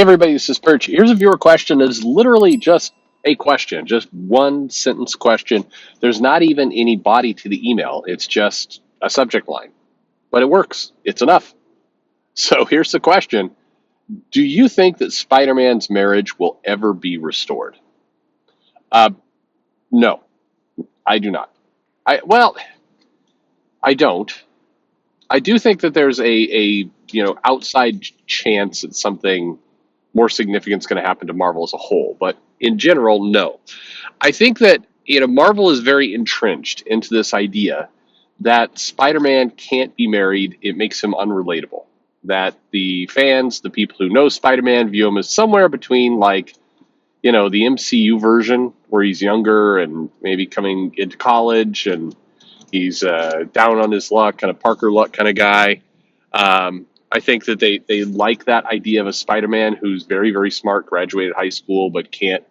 Hey everybody, this is Perch. Here's a viewer question that is literally just a question, just one sentence question. There's not even any body to the email. It's just a subject line, but it works. It's enough. So here's the question. Do you think that Spider-Man's marriage will ever be restored? Uh, no, I do not. I don't. I do think that there's a outside chance that something more significant is going to happen to Marvel as a whole, but in general, no. I think that Marvel is very entrenched into this idea that Spider-Man can't be married. It makes him unrelatable. That the fans, the people who know Spider-Man, view him as somewhere between the MCU version where he's younger and maybe coming into college and he's down on his luck, kind of Parker luck kind of guy. I think that they like that idea of a Spider-Man who's very, very smart, graduated high school, but can't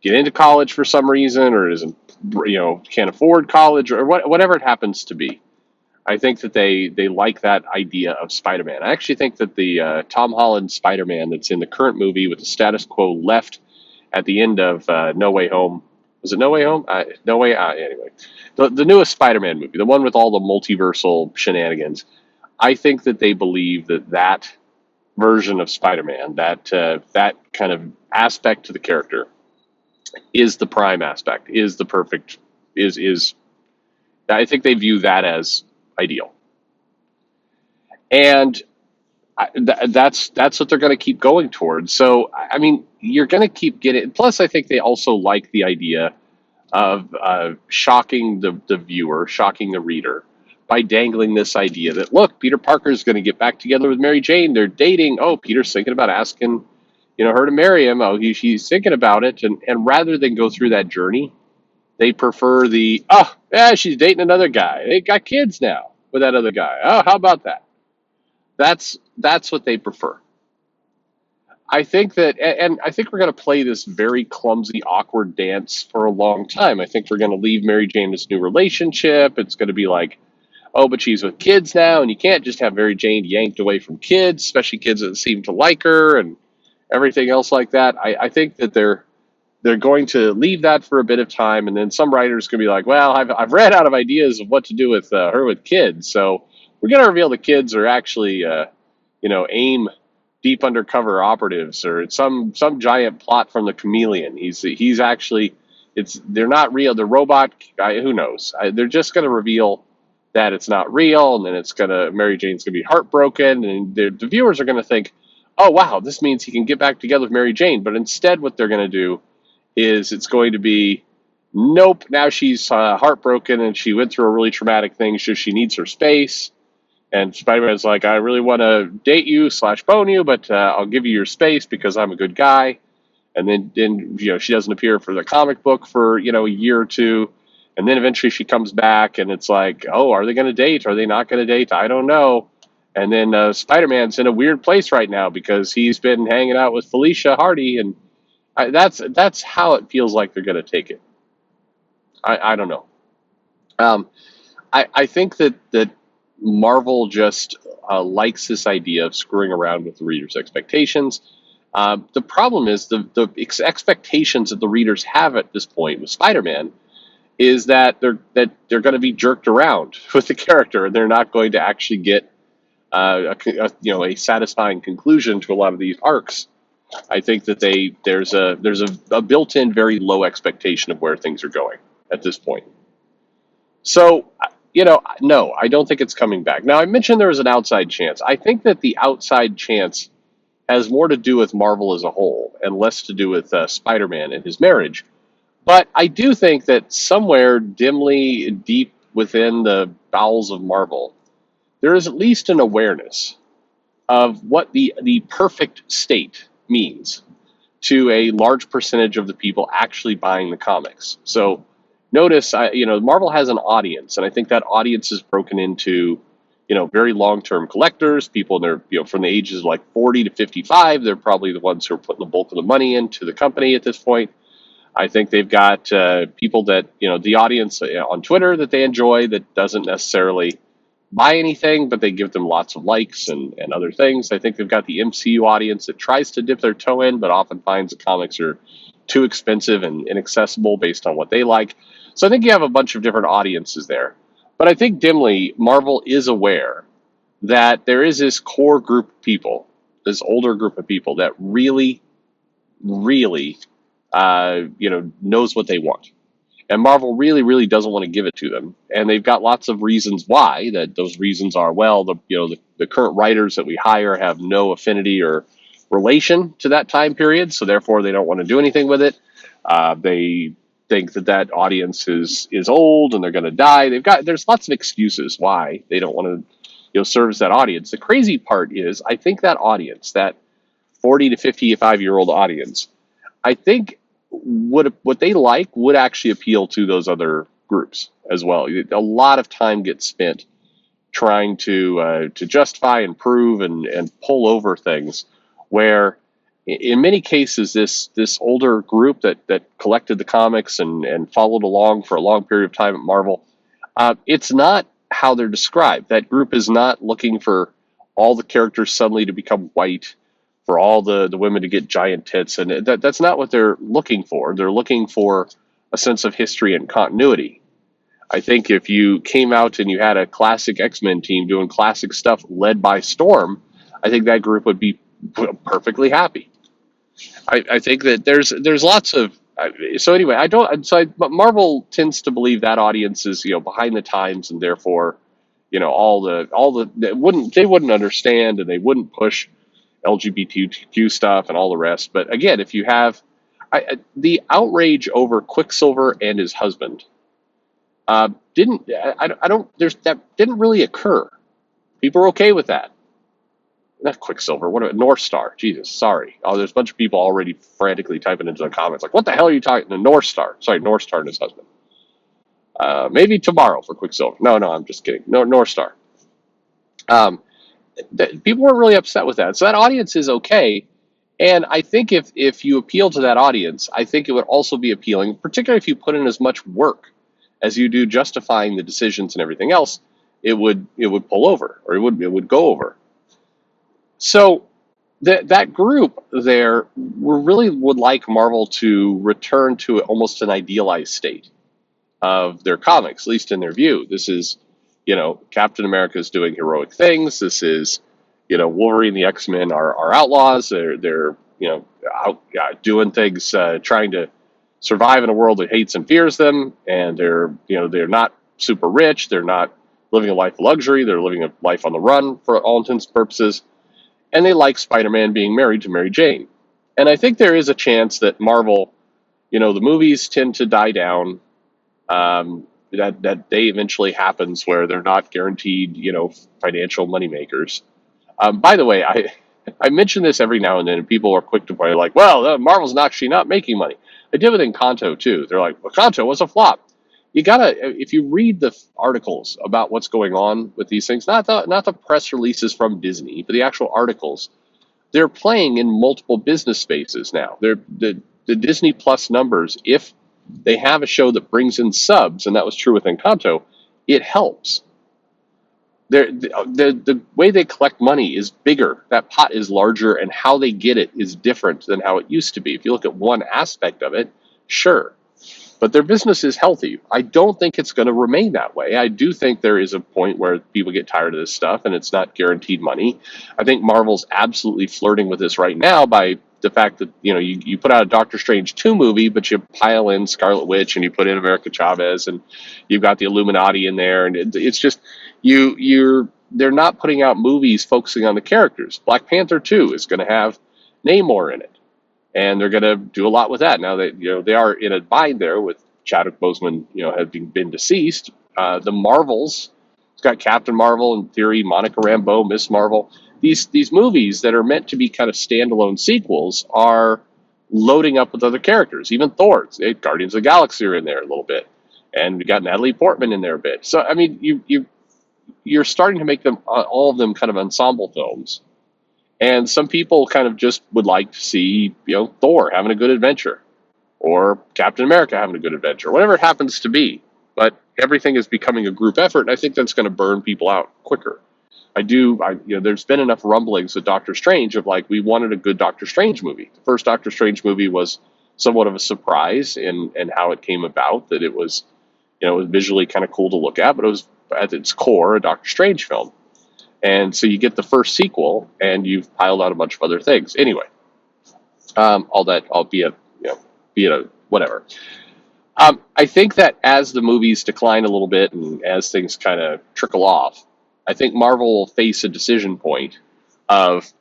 get into college for some reason, or isn't, can't afford college, or whatever it happens to be. I think that they like that idea of Spider-Man. I actually think that the Tom Holland Spider-Man that's in the current movie with the status quo left at the end of No Way Home. Was it No Way Home? No Way. Anyway, the newest Spider-Man movie, the one with all the multiversal shenanigans. I think that they believe that version of Spider-Man, that kind of aspect to the character, is the prime aspect, is the perfect, is. I think they view that as ideal, and that's what they're going to keep going towards. So, I mean, you're going to keep getting. Plus, I think they also like the idea of shocking the viewer, shocking the reader by dangling this idea that, look, Peter Parker's going to get back together with Mary Jane. They're dating. Oh, Peter's thinking about asking, her to marry him. Oh, he's thinking about it. And rather than go through that journey, they prefer yeah, she's dating another guy. They got kids now with that other guy. Oh, how about that? That's what they prefer. I think that, and I think we're going to play this very clumsy, awkward dance for a long time. I think we're going to leave Mary Jane this new relationship. It's going to be like, oh, but she's with kids now, and you can't just have Mary Jane yanked away from kids, especially kids that seem to like her and everything else like that. I think that they're going to leave that for a bit of time, and then some writers can be like, well, I've ran out of ideas of what to do with her with kids, so we're going to reveal the kids are actually AIM deep undercover operatives or some giant plot from the Chameleon. He's actually they're not real. The robot guy, who knows? They're just going to reveal that it's not real, and then Mary Jane's gonna be heartbroken, and the viewers are going to think, oh wow, this means he can get back together with Mary Jane. But instead, what they're going to do is it's going to be, nope, now she's heartbroken and she went through a really traumatic thing, so she needs her space. And Spider-Man's like, I really want to date you / bone you, but I'll give you your space because I'm a good guy. And then she doesn't appear for the comic book for a year or two, and then eventually she comes back, and it's like, oh, are they going to date? Are they not going to date? I don't know. And then Spider-Man's in a weird place right now because he's been hanging out with Felicia Hardy, and that's how it feels like they're going to take it. I don't know. Um, I think that Marvel just likes this idea of screwing around with the reader's expectations. The problem is the expectations that the readers have at this point with Spider-Man is that they're going to be jerked around with the character, and they're not going to actually get a satisfying conclusion to a lot of these arcs. I think that there's a built-in very low expectation of where things are going at this point. So, no, I don't think it's coming back. Now, I mentioned there was an outside chance. I think that the outside chance has more to do with Marvel as a whole and less to do with Spider-Man and his marriage. But I do think that somewhere dimly deep within the bowels of Marvel, there is at least an awareness of what the perfect state means to a large percentage of the people actually buying the comics. So notice, Marvel has an audience, and I think that audience is broken into, very long-term collectors, people in their, from the ages of like 40 to 55. They're probably the ones who are putting the bulk of the money into the company at this point. I think they've got people that, the audience on Twitter that they enjoy that doesn't necessarily buy anything, but they give them lots of likes and other things. I think they've got the MCU audience that tries to dip their toe in, but often finds the comics are too expensive and inaccessible based on what they like. So I think you have a bunch of different audiences there. But I think dimly, Marvel is aware that there is this core group of people, this older group of people that really, really, knows what they want. And Marvel really, really doesn't want to give it to them. And they've got lots of reasons why. That those reasons are, well, the current writers that we hire have no affinity or relation to that time period, so therefore they don't want to do anything with it. They think that that audience is old and they're going to die. There's lots of excuses why they don't want to service that audience. The crazy part is, I think that audience, that 40 to 55-year-old audience, I think what they like would actually appeal to those other groups as well. A lot of time gets spent trying to justify and prove and pull over things, where in many cases this older group that collected the comics and followed along for a long period of time at Marvel, it's not how they're described. That group is not looking for all the characters suddenly to become white, for all the women to get giant tits, and that's not what they're looking for. They're looking for a sense of history and continuity. I think if you came out and you had a classic X-Men team doing classic stuff led by Storm, I think that group would be perfectly happy. I think that there's lots of so anyway. But Marvel tends to believe that audience is behind the times, and therefore all the they wouldn't understand, and they wouldn't push LGBTQ stuff and all the rest. But again, if you have the outrage over Quicksilver and his husband, didn't I don't there's that didn't really occur. People are okay with that. Not Quicksilver. What about North Star? Jesus, sorry. Oh, there's a bunch of people already frantically typing into the comments like, "What the hell are you talking?" The North Star. Sorry, North Star and his husband. Maybe tomorrow for Quicksilver. No, I'm just kidding. No, North Star. Um, People weren't really upset with that, so that audience is okay. And I think if you appeal to that audience, I think it would also be appealing, particularly if you put in as much work as you do justifying the decisions and everything else. It would pull over, or it would go over. So that group there really would like Marvel to return to almost an idealized state of their comics, at least in their view. This is, Captain America is doing heroic things. This is, Wolverine and the X-Men are outlaws. They're out doing things, trying to survive in a world that hates and fears them, and they're not super rich. They're not living a life of luxury. They're living a life on the run for all intents and purposes. And they like Spider-Man being married to Mary Jane. And I think there is a chance that Marvel, the movies tend to die down. That day eventually happens where they're not guaranteed, financial moneymakers. By the way, I mention this every now and then, and people are quick to point like, well, Marvel's actually not making money. They did with Encanto too. They're like, Encanto was a flop. You gotta, if you read the articles about what's going on with these things, not the press releases from Disney, but the actual articles, they're playing in multiple business spaces now. The Disney Plus numbers, if they have a show that brings in subs, and that was true with Encanto, it helps. The way they collect money is bigger. That pot is larger, and how they get it is different than how it used to be. If you look at one aspect of it, sure. But their business is healthy. I don't think it's going to remain that way. I do think there is a point where people get tired of this stuff and it's not guaranteed money. I think Marvel's absolutely flirting with this right now by the fact that you put out a Doctor Strange 2 movie, but you pile in Scarlet Witch and you put in America Chavez and you've got the Illuminati in there, and it's just they're not putting out movies focusing on the characters. Black Panther 2 is going to have Namor in it, and they're going to do a lot with that. Now they are in a bind there with Chadwick Boseman, having been deceased. The Marvels, it's got Captain Marvel in theory, Monica Rambeau, Miss Marvel. These movies that are meant to be kind of standalone sequels are loading up with other characters. Even Thor, Guardians of the Galaxy are in there a little bit, and we got Natalie Portman in there a bit. So I mean, you're starting to make them all of them kind of ensemble films. And some people kind of just would like to see, Thor having a good adventure, or Captain America having a good adventure, whatever it happens to be. But everything is becoming a group effort, and I think that's going to burn people out quicker. There's been enough rumblings with Doctor Strange of like, we wanted a good Doctor Strange movie. The first Doctor Strange movie was somewhat of a surprise in how it came about, that it was, it was visually kind of cool to look at, but it was at its core a Doctor Strange film. And so you get the first sequel, and you've piled out a bunch of other things. Anyway, all that, albeit, be it a whatever. I think that as the movies decline a little bit and as things kind of trickle off, I think Marvel will face a decision point of,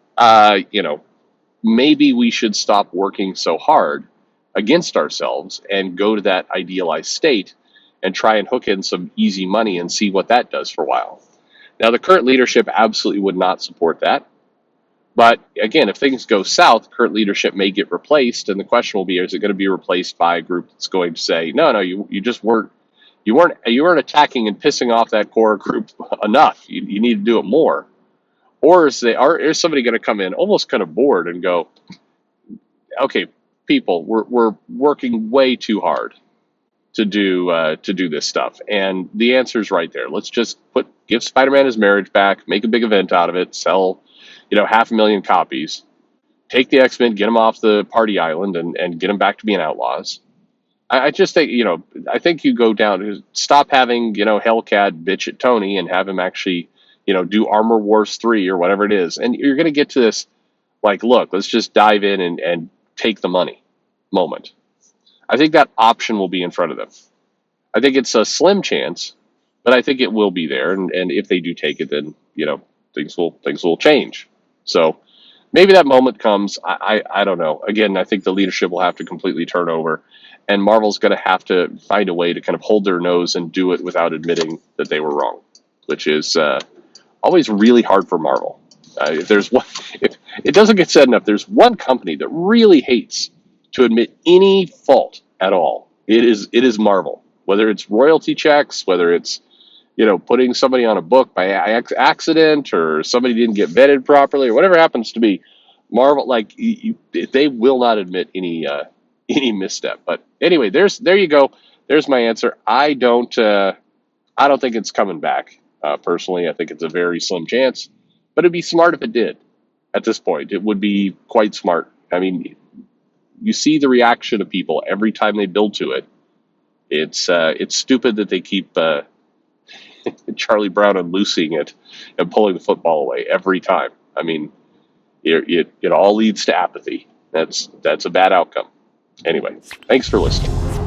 maybe we should stop working so hard against ourselves and go to that idealized state and try and hook in some easy money and see what that does for a while. Now, the current leadership absolutely would not support that. But again, if things go south, current leadership may get replaced, and the question will be: is it going to be replaced by a group that's going to say, "No, no, you just weren't attacking and pissing off that core group enough. You need to do it more," or is somebody going to come in almost kind of bored and go, "Okay, people, we're working way too hard to do this stuff," and the answer is right there. Let's just give Spider-Man his marriage back, make a big event out of it, sell 500,000 copies, take the X-Men, get them off the party island, and get them back to being outlaws. I just think, I think you go down to stop having, Hellcat bitch at Tony and have him actually, do Armor Wars 3 or whatever it is. And you're going to get to this, like, look, let's just dive in and take the money moment. I think that option will be in front of them. I think it's a slim chance, but I think it will be there. And if they do take it, then, things will change. So maybe that moment comes. I don't know. Again, I think the leadership will have to completely turn over, and Marvel's going to have to find a way to kind of hold their nose and do it without admitting that they were wrong, which is always really hard for Marvel. If it doesn't get said enough, there's one company that really hates to admit any fault at all. It is Marvel. Whether it's royalty checks, whether it's putting somebody on a book by accident, or somebody didn't get vetted properly, or whatever happens to be, Marvel, like, they will not admit any misstep. But anyway, there you go. There's my answer. I don't think it's coming back. Personally, I think it's a very slim chance, but it'd be smart if it did. At this point, it would be quite smart. I mean, you see the reaction of people every time they build to it. It's stupid that they keep Charlie Brown unloosing it and pulling the football away every time. I mean, it all leads to apathy. That's a bad outcome. Anyway, thanks for listening.